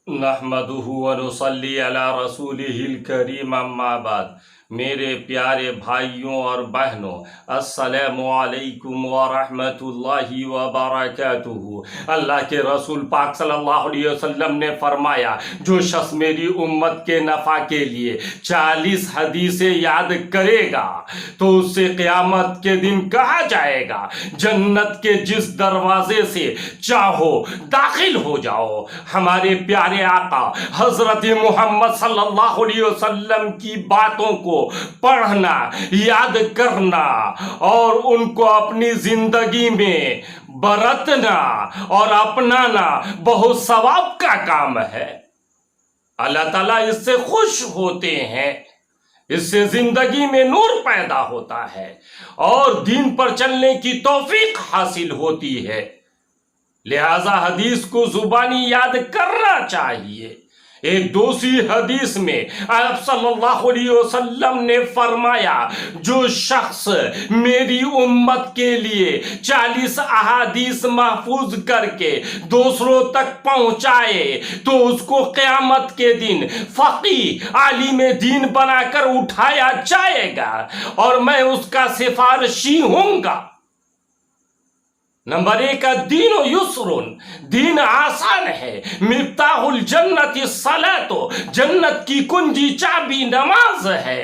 نحمدہ ونصلی علی رسولہ الکریم اما بعد۔ میرے پیارے بھائیوں اور بہنوں، السلام علیکم ورحمۃ اللہ وبرکاتہ۔ اللہ کے رسول پاک صلی اللہ علیہ وسلم نے فرمایا، جو شخص میری امت کے نفع کے لیے 40 حدیثیں یاد کرے گا تو اس سے قیامت کے دن کہا جائے گا، جنت کے جس دروازے سے چاہو داخل ہو جاؤ۔ ہمارے پیارے آقا حضرت محمد صلی اللہ علیہ وسلم کی باتوں کو پڑھنا، یاد کرنا اور ان کو اپنی زندگی میں برتنا اور اپنانا بہت ثواب کا کام ہے۔ اللہ تعالیٰ اس سے خوش ہوتے ہیں، اس سے زندگی میں نور پیدا ہوتا ہے اور دین پر چلنے کی توفیق حاصل ہوتی ہے۔ لہذا حدیث کو زبانی یاد کرنا چاہیے۔ ایک دوسری حدیث میں آپ صلی اللہ علیہ وسلم نے فرمایا، جو شخص میری امت کے لیے 40 احادیث محفوظ کر کے دوسروں تک پہنچائے تو اس کو قیامت کے دن فقیہ عالم دین بنا کر اٹھایا جائے گا اور میں اس کا سفارشی ہوں گا۔ نمبر 1، دین و یسرن، دین آسان ہے۔ مفتاح الجنت الصلاۃ، جنت کی کنجی چابی نماز ہے۔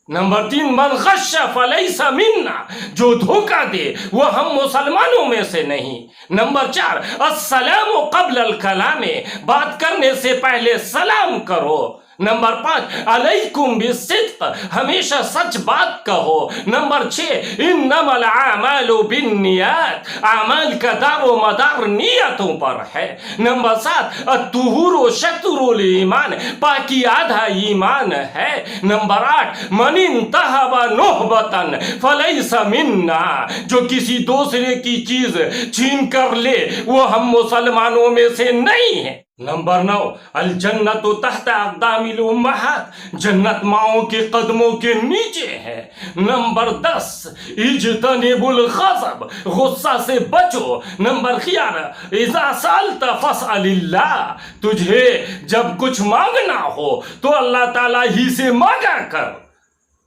نمبر 3، من غش فلیس منا، جو دھوکہ دے وہ ہم مسلمانوں میں سے نہیں۔ نمبر 4، السلام قبل الکلام، بات کرنے سے پہلے سلام کرو۔ نمبر 5، علیکم بالصدق، ہمیشہ سچ بات کہو۔ نمبر 6، انما الاعمال بالنیات، اعمال کا دار و مدار نیتوں پر ہے۔ نمبر 7، الطہور شطر الایمان، پاکی آدھا ایمان ہے۔ نمبر 8، من انتہب نہبۃ فلیس منا، جو کسی دوسرے کی چیز چھین کر لے وہ ہم مسلمانوں میں سے نہیں ہے۔ نمبر 9، الجنت تحت اقدام الامہات، جنت ماؤں کے قدموں کے نیچے ہے۔ نمبر 10، اجتنب الغضب، غصہ سے بچو۔ نمبر 11، اذا سألت فاسأل اللہ، تجھے جب کچھ مانگنا ہو تو اللہ تعالیٰ ہی سے مانگا کر۔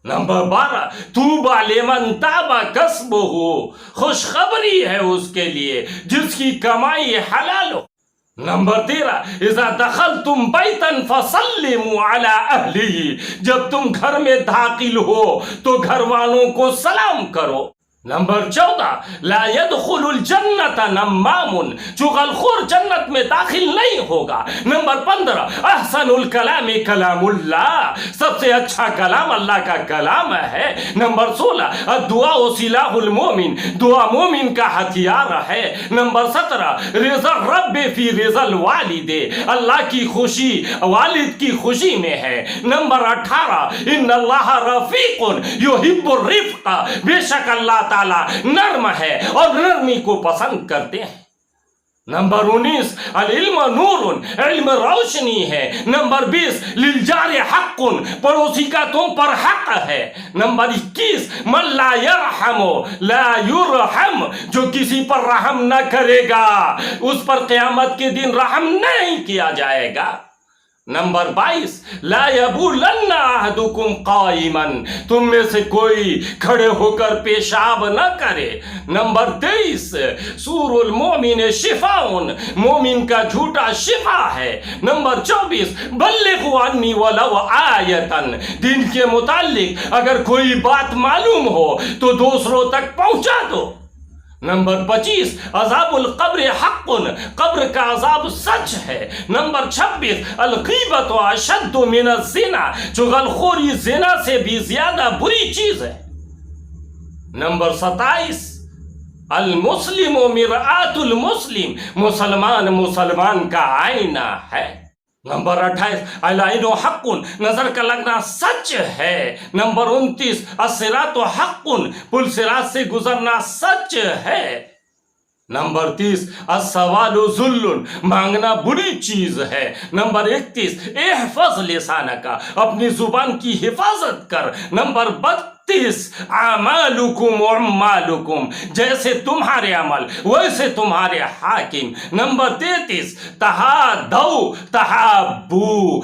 نمبر 12، طوبی لمن طاب کسبہ، خوشخبری ہے اس کے لیے جس کی کمائی حلال ہو۔ نمبر 13، اذا دخلتم بیتا فسلموا علی اہلہ، جب تم گھر میں داخل ہو تو گھر والوں کو سلام کرو۔ نمبر 14، لا يدخل الجنت نمام، چغل خور جنت میں داخل نہیں ہوگا۔ نمبر 15، احسن الکلام کلام اللہ، سب سے اچھا کلام اللہ کا کلام ہے۔ نمبر 16، الدعاء سلاح المومن، دعا مومن کا ہتھیار ہے۔ نمبر 17، رضا الرب فی رضا الوالد، اللہ کی خوشی والد کی خوشی میں ہے۔ نمبر 18، ان اللہ رفیق یحب الرفق، بے شک اللہ تعالیٰ نرم ہے اور نرمی کو پسند کرتے ہیں۔ نمبر 19، العلم نور، علم روشنی ہے۔ نمبر 20، للجار حق، پڑوسی کا تم پر حق ہے۔ نمبر 21، من لا یرحم لا یرحم، جو کسی پر رحم نہ کرے گا اس پر قیامت کے دن رحم نہیں کیا جائے گا۔ نمبر 22، لا یبولن احدکم قائما، تم میں سے کوئی کھڑے ہو کر پیشاب نہ کرے۔ نمبر 23، سور المومن شفاء، مومن کا جھوٹا شفا ہے۔ نمبر 24، بلغوا عنی ولو آیۃ، دین کے متعلق اگر کوئی بات معلوم ہو تو دوسروں تک پہنچا دو۔ نمبر 25، عذاب القبر حق، قبر کا عذاب سچ ہے۔ نمبر 26، الغیبت اشد من الزنا، چغل خوری زنا سے بھی زیادہ بری چیز ہے۔ نمبر 27، المسلم مرآت المسلم، مسلمان مسلمان کا آئینہ ہے۔ نمبر 28، العین حق، نظر کا لگنا سچ ہے۔ نمبر 29، الصراط حق، پل صراط سے گزرنا سچ ہے۔ نمبر 30 السوال ذل، مانگنا بری چیز ہے۔ نمبر 31 احفظ لسانک، اپنی زبان کی حفاظت کر۔ نمبر 32 اعمالکم اعمالکم، جیسے تمہارے عمل ویسے تمہارے حاکم۔ نمبر 33 تہادو تحابو،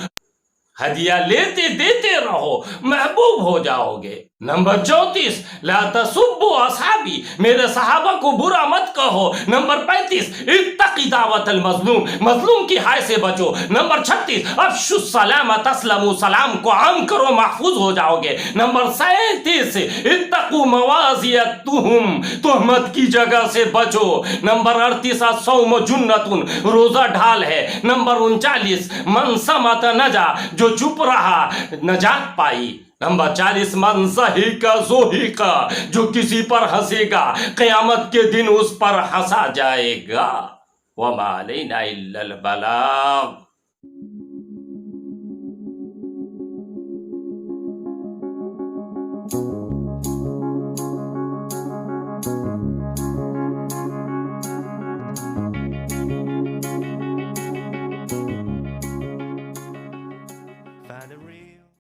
ہدیہ لیتے دیتے رہو، محبوب ہو جاؤ گے۔ نمبر 34 لا تسبوا اصحابی، میرے صحابہ کو برا مت کہو۔ نمبر 35 اتقی دعوت المظلوم، مظلوم کی ہائے سے بچو۔ نمبر 36 افشوا السلام تسلموا، سلام کو عام کرو، محفوظ ہو جاؤ گے۔ نمبر 37 اتقوا موازی التہم، تہمت کی جگہ سے بچو۔ نمبر 38 الصوم جنت، روزہ ڈھال ہے۔ نمبر 39 من صمت نجا، جو چپ رہا نجات پائی۔ نمبر 40 من ضحک ضحک، جو کسی پر ہنسے گا قیامت کے دن اس پر ہنسا جائے گا۔ وما علینا الا البلاغ۔